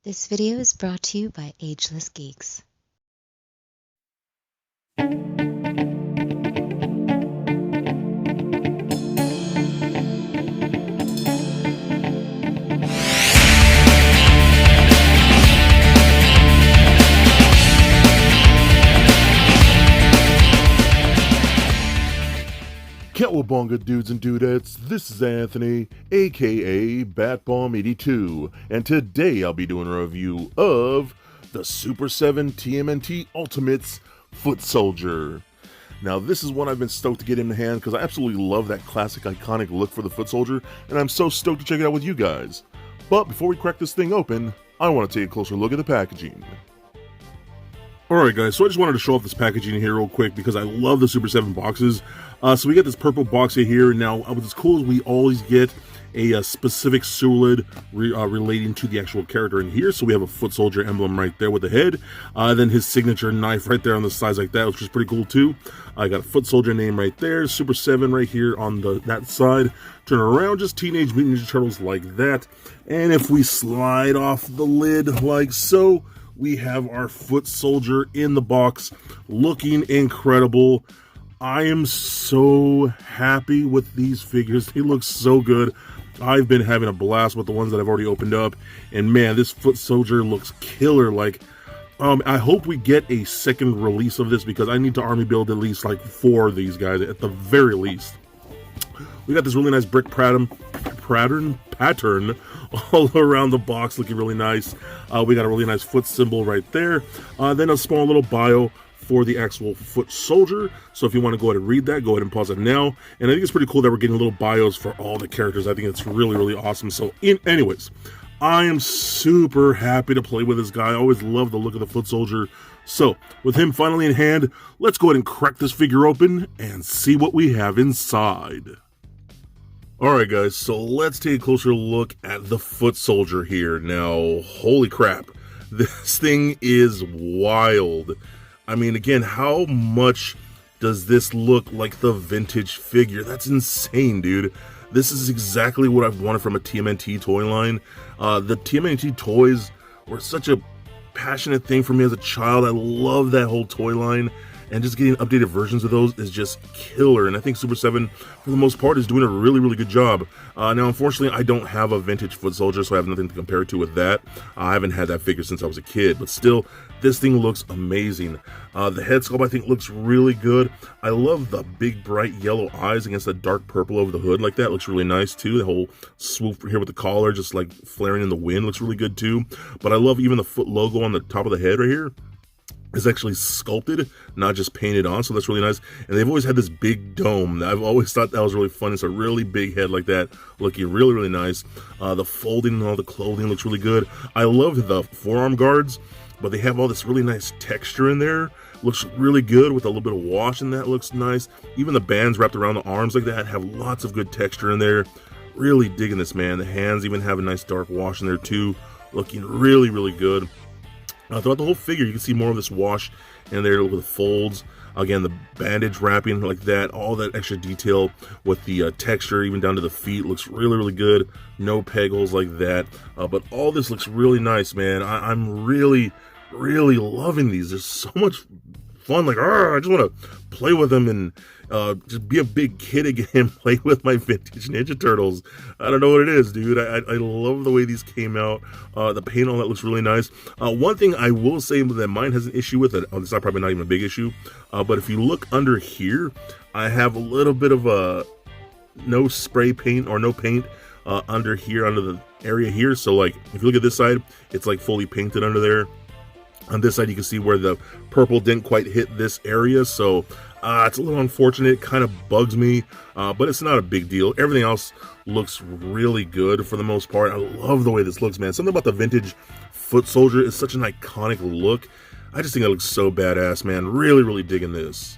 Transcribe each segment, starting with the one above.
This video is brought to you by Ageless Geeks. Cowabunga dudes and dudettes, this is Anthony, aka Batbomb82, and today I'll be doing a review of the Super7 TMNT Ultimates Foot Soldier. Now this is one I've been stoked to get in the hand because I absolutely love that classic iconic look for the Foot Soldier, and I'm so stoked to check it out with you guys. But before we crack this thing open, I want to take a closer look at the packaging. Alright guys, so I just wanted to show off this packaging here real quick because I love the Super7 boxes. So we got this purple box here. Now, what's cool is we always get a specific Sulid relating to the actual character in here. So we have a Foot Soldier emblem right there with the head. Then his signature knife right there on the sides like that, which is pretty cool too. I got a Foot Soldier name right there, Super7 right here on that side. Turn around, just Teenage Mutant Ninja Turtles like that. And if we slide off the lid like so, we have our Foot Soldier in the box, looking incredible. I am so happy with these figures. They look so good. I've been having a blast with the ones that I've already opened up, and man, this Foot Soldier looks killer. Like, I hope we get a second release of this because I need to army build at least like 4 of these guys at the very least. We got this really nice brick pattern all around the box, looking really nice. We got a really nice foot symbol right there. Then a small little bio for the actual Foot Soldier. So if you want to go ahead and read that, go ahead and pause it now. And I think it's pretty cool that we're getting little bios for all the characters. I think it's really, really awesome. So anyways, I am super happy to play with this guy. I always love the look of the Foot Soldier. So with him finally in hand, let's go ahead and crack this figure open and see what we have inside. Alright guys, so let's take a closer look at the Foot Soldier here. Now, holy crap, this thing is wild. I mean, again, how much does this look like the vintage figure? That's insane, dude. This is exactly what I've wanted from a TMNT toy line. The TMNT toys were such a passionate thing for me as a child. I love that whole toy line. And just getting updated versions of those is just killer. And I think Super7, for the most part, is doing a really, really good job. Now, unfortunately, I don't have a vintage Foot Soldier, so I have nothing to compare it to with that. I haven't had that figure since I was a kid. But still, this thing looks amazing. The head sculpt, I think, looks really good. I love the big, bright yellow eyes against the dark purple over the hood like that. Looks really nice, too. The whole swoop here with the collar, just like flaring in the wind, looks really good, too. But I love even the Foot logo on the top of the head right here. Is actually sculpted, not just painted on, so that's really nice. And they've always had this big dome. I've always thought that was really fun. It's a really big head like that, looking really, really nice. The folding and all the clothing looks really good. I love the forearm guards, but they have all this really nice texture in there. Looks really good with a little bit of wash in that, looks nice. Even the bands wrapped around the arms like that have lots of good texture in there. Really digging this, man. The hands even have a nice dark wash in there too. Looking really, really good. Throughout the whole figure, you can see more of this wash in there with the folds. Again, the bandage wrapping like that, all that extra detail with the texture, even down to the feet, looks really, really good. No peg holes like that. But all this looks really nice, man. I'm really, really loving these. There's so much fun. Like, I just want to play with them and just be a big kid again and play with my vintage Ninja Turtles. I don't know what it is, dude. I love the way these came out. The paint on that looks really nice. One thing I will say that mine has an issue with it, it's not probably not even a big issue, but if you look under here, I have a little bit of a no spray paint or no paint under here, under the area here. So like, if you look at this side, it's like fully painted under there. On this side, you can see where the purple didn't quite hit this area, so it's a little unfortunate. It kind of bugs me, but it's not a big deal. Everything else looks really good for the most part. I love the way this looks, man. Something about the vintage Foot Soldier is such an iconic look. I just think it looks so badass, man. Really, really digging this.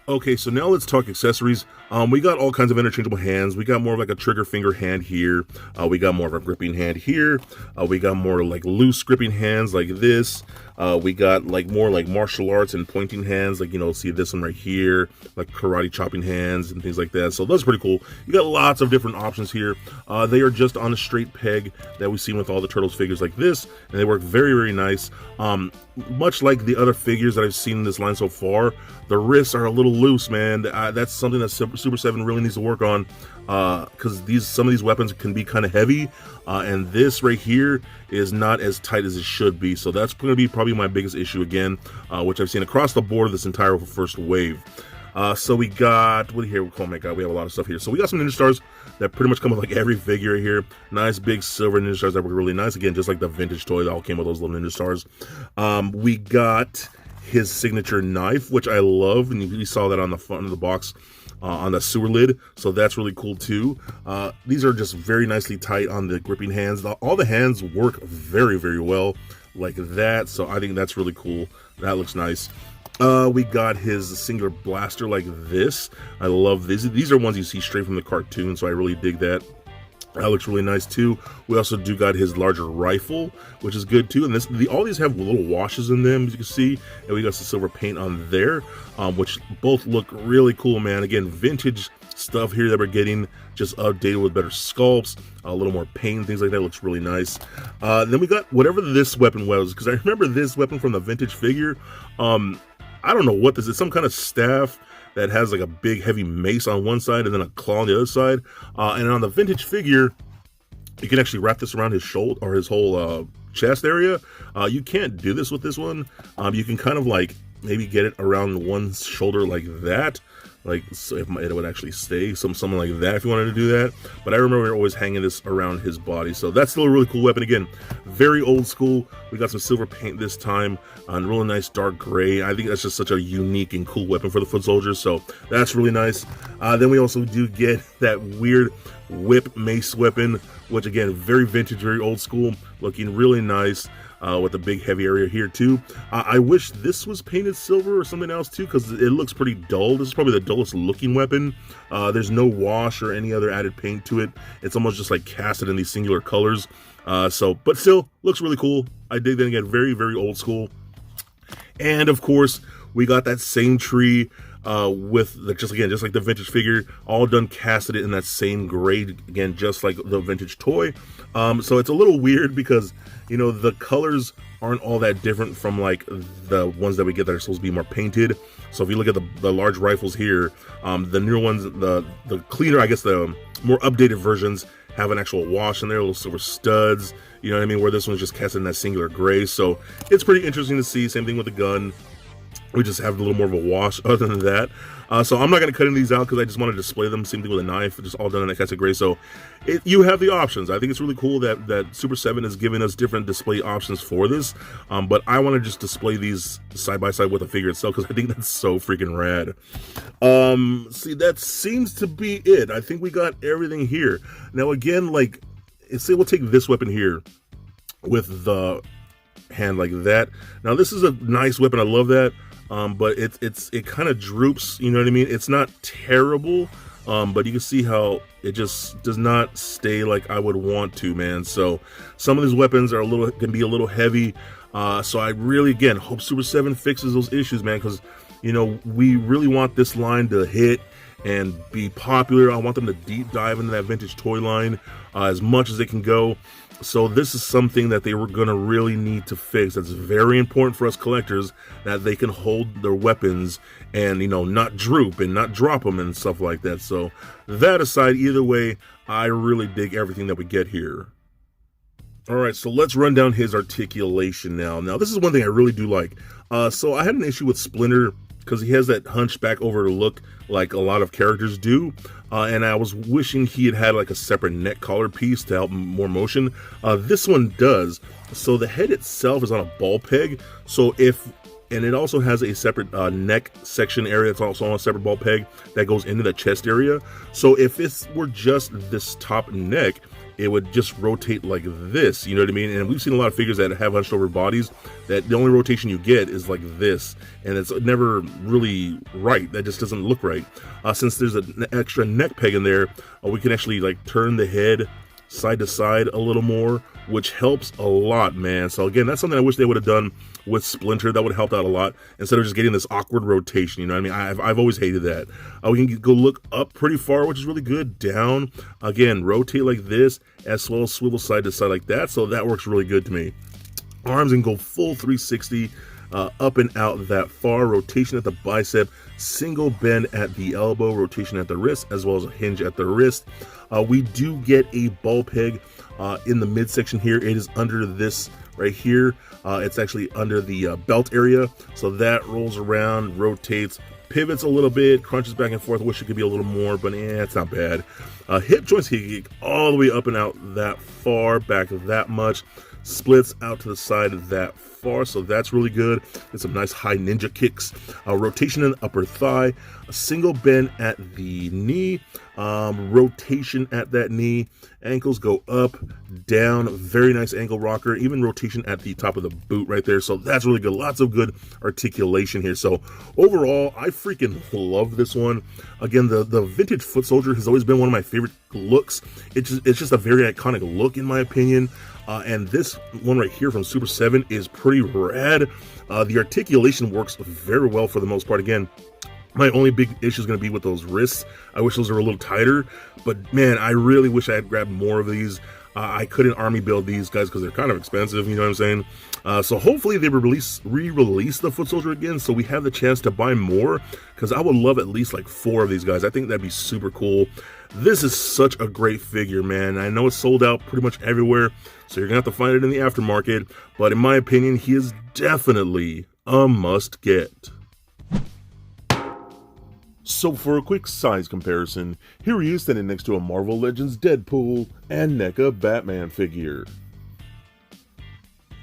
Okay, so now let's talk accessories. We got all kinds of interchangeable hands. We got more of like a trigger finger hand here. We got more of a gripping hand here. We got more like loose gripping hands like this. We got like more like martial arts and pointing hands, like, you know, see this one right here, like karate chopping hands and things like that. So that's pretty cool. You got lots of different options here. They are just on a straight peg that we see with all the Turtles figures like this, and they work very, very nice. Much like the other figures that I've seen in this line so far, the wrists are a little loose, man. That's something that Super 7 really needs to work on, because some of these weapons can be kind of heavy, and this right here is not as tight as it should be. So that's going to be probably my biggest issue again, which I've seen across the board this entire first wave. So we got, what here? Oh my god, we have a lot of stuff here. So we got some Ninja Stars that pretty much come with like every figure here. Nice big silver Ninja Stars that were really nice. Again, just like the vintage toy that all came with those little Ninja Stars. We got his signature knife, which I love, and you saw that on the front of the box, on the sewer lid, so that's really cool too. These are just very nicely tight on the gripping hands. All the hands work very, very well like that, so I think that's really cool. That looks nice. We got his singular blaster like this. I love these. These are ones you see straight from the cartoon, so I really dig that. That looks really nice too. We also do got his larger rifle, which is good too. And all these have little washes in them, as you can see. And we got some silver paint on there, which both look really cool, man. Again, vintage stuff here that we're getting, just updated with better sculpts, a little more paint, things like that. Looks really nice. Then we got whatever this weapon was, because I remember this weapon from the vintage figure. I don't know what this is. Some kind of staff that has like a big heavy mace on one side and then a claw on the other side. And on the vintage figure, you can actually wrap this around his shoulder or his whole chest area. You can't do this with this one. You can kind of like maybe get it around one shoulder like that. Like, so it would actually stay, something like that if you wanted to do that. But I remember always hanging this around his body. So that's still a really cool weapon. Again, very old school. We got some silver paint this time on really nice dark gray. I think that's just such a unique and cool weapon for the foot soldiers. So that's really nice. Then we also do get that weird whip mace weapon, which again, very vintage, very old school, looking really nice. With a big heavy area here too. I wish this was painted silver or something else too, because it looks pretty dull. This is probably the dullest looking weapon. There's no wash or any other added paint to it. It's almost just like casted in these singular colors. But still looks really cool. I dig that. Again, very, very old school. And of course, we got that same tree with just like the vintage figure, all done casted in that same grade, again, just like the vintage toy. So it's a little weird because, you know, the colors aren't all that different from like the ones that we get that are supposed to be more painted. So if you look at the large rifles here, the newer ones, the cleaner, I guess the more updated versions have an actual wash in there, little silver studs, you know what I mean, where this one's just cast in that singular gray. So it's pretty interesting to see. Same thing with the gun. We just have a little more of a wash other than that. So I'm not going to cut any of these out because I just want to display them. Same thing with a knife, just all done in that cast of gray. So you have the options. I think it's really cool that Super 7 is giving us different display options for this. But I want to just display these side by side with the figure itself because I think that's so freaking rad. See, that seems to be it. I think we got everything here. Now again, like, say we'll take this weapon here with the hand like that. Now this is a nice weapon. I love that. But it kind of droops, you know what I mean? It's not terrible, but you can see how it just does not stay like I would want to, man. So some of these weapons are can be a little heavy. So I really, again, hope Super 7 fixes those issues, man, because, you know, we really want this line to hit and be popular. I want them to deep dive into that vintage toy line as much as they can go. So this is something that they were going to really need to fix. That's very important for us collectors, that they can hold their weapons and, you know, not droop and not drop them and stuff like that. So that aside, either way, I really dig everything that we get here. All right, so let's run down his articulation now. Now, this is one thing I really do like. So I had an issue with Splinter because he has that hunchback over look like a lot of characters do. And I was wishing he had like a separate neck collar piece to help more motion. This one does. So the head itself is on a ball peg. And it also has a separate neck section area. It's also on a separate ball peg that goes into the chest area. So if it were just this top neck, it would just rotate like this, you know what I mean? And we've seen a lot of figures that have hunched over bodies that the only rotation you get is like this, and it's never really right. That just doesn't look right. Since there's an extra neck peg in there, we can actually like turn the head side to side a little more, which helps a lot, man. So again, that's something I wish they would have done with Splinter. That would have helped out a lot instead of just getting this awkward rotation. You know what I mean? I've always hated that. We can go look up pretty far, which is really good. Down, again, rotate like this, as well as swivel side to side like that. So that works really good to me. Arms can go full 360. Up and out that far, rotation at the bicep, single bend at the elbow, rotation at the wrist, as well as a hinge at the wrist. We do get a ball peg in the midsection here. It is under this right here. It's actually under the belt area, so that rolls around, rotates, pivots a little bit, crunches back and forth. Wish it could be a little more, but it's not bad. Hip joints can all the way up and out that far, back that much, splits out to the side that far, so that's really good. And some nice high ninja kicks. Rotation in the upper thigh, a single bend at the knee, rotation at that knee, ankles go up, down, very nice ankle rocker, even rotation at the top of the boot right there, so that's really good. Lots of good articulation here. So overall, I freaking love this one. Again, the vintage foot soldier has always been one of my favorite looks. It's just a very iconic look in my opinion. And this one right here from Super7 is pretty rad. The articulation works very well for the most part. Again, my only big issue is going to be with those wrists. I wish those were a little tighter, but man, I really wish I had grabbed more of these. I couldn't army build these guys because they're kind of expensive, you know what I'm saying? So hopefully they re-release the foot soldier again so we have the chance to buy more, because I would love at least like 4 of these guys. I think that'd be super cool. This is such a great figure, man. I know it's sold out pretty much everywhere, so you're going to have to find it in the aftermarket, but in my opinion, he is definitely a must-get. So for a quick size comparison, here he is standing next to a Marvel Legends Deadpool and NECA Batman figure.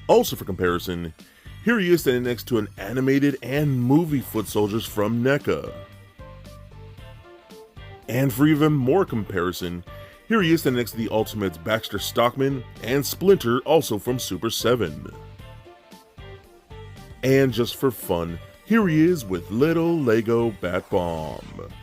Also for comparison, here he is standing next to an animated and movie foot soldiers from NECA. And for even more comparison, here he is standing next to the Ultimates Baxter Stockman and Splinter, also from Super7. And just for fun, here he is with little Lego Bat Bomb.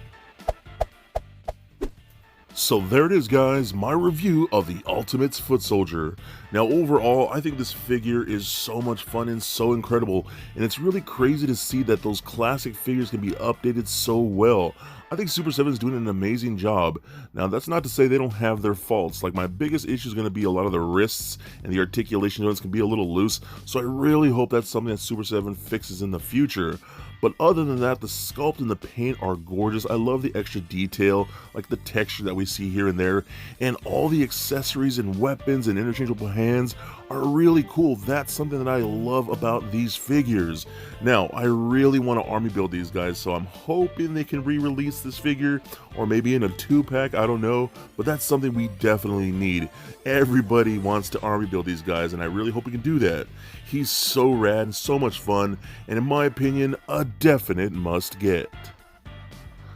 So there it is, guys, my review of the Ultimates Foot Soldier. Now overall, I think this figure is so much fun and so incredible, and it's really crazy to see that those classic figures can be updated so well. I think Super7 is doing an amazing job. Now that's not to say they don't have their faults. Like, my biggest issue is going to be a lot of the wrists and the articulation joints can be a little loose, so I really hope that's something that Super7 fixes in the future. But other than that, the sculpt and the paint are gorgeous. I love the extra detail, like the texture that we see here and there, and all the accessories and weapons and interchangeable hands are really cool. That's something that I love about these figures. Now, I really want to army build these guys, so I'm hoping they can re-release this figure, or maybe in a 2-pack, I don't know, but that's something we definitely need. Everybody wants to army build these guys, and I really hope we can do that. He's so rad and so much fun, and in my opinion, a definite must get.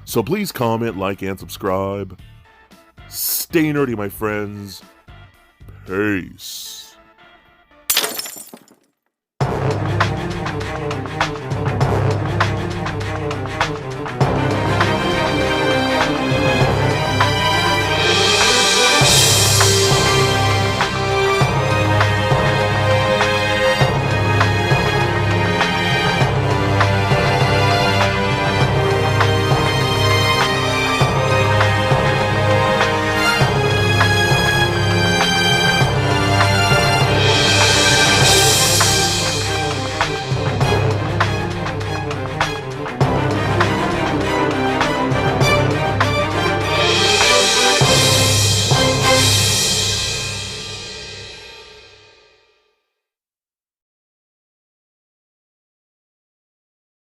So please comment, like, and subscribe. Stay nerdy, my friends. Peace.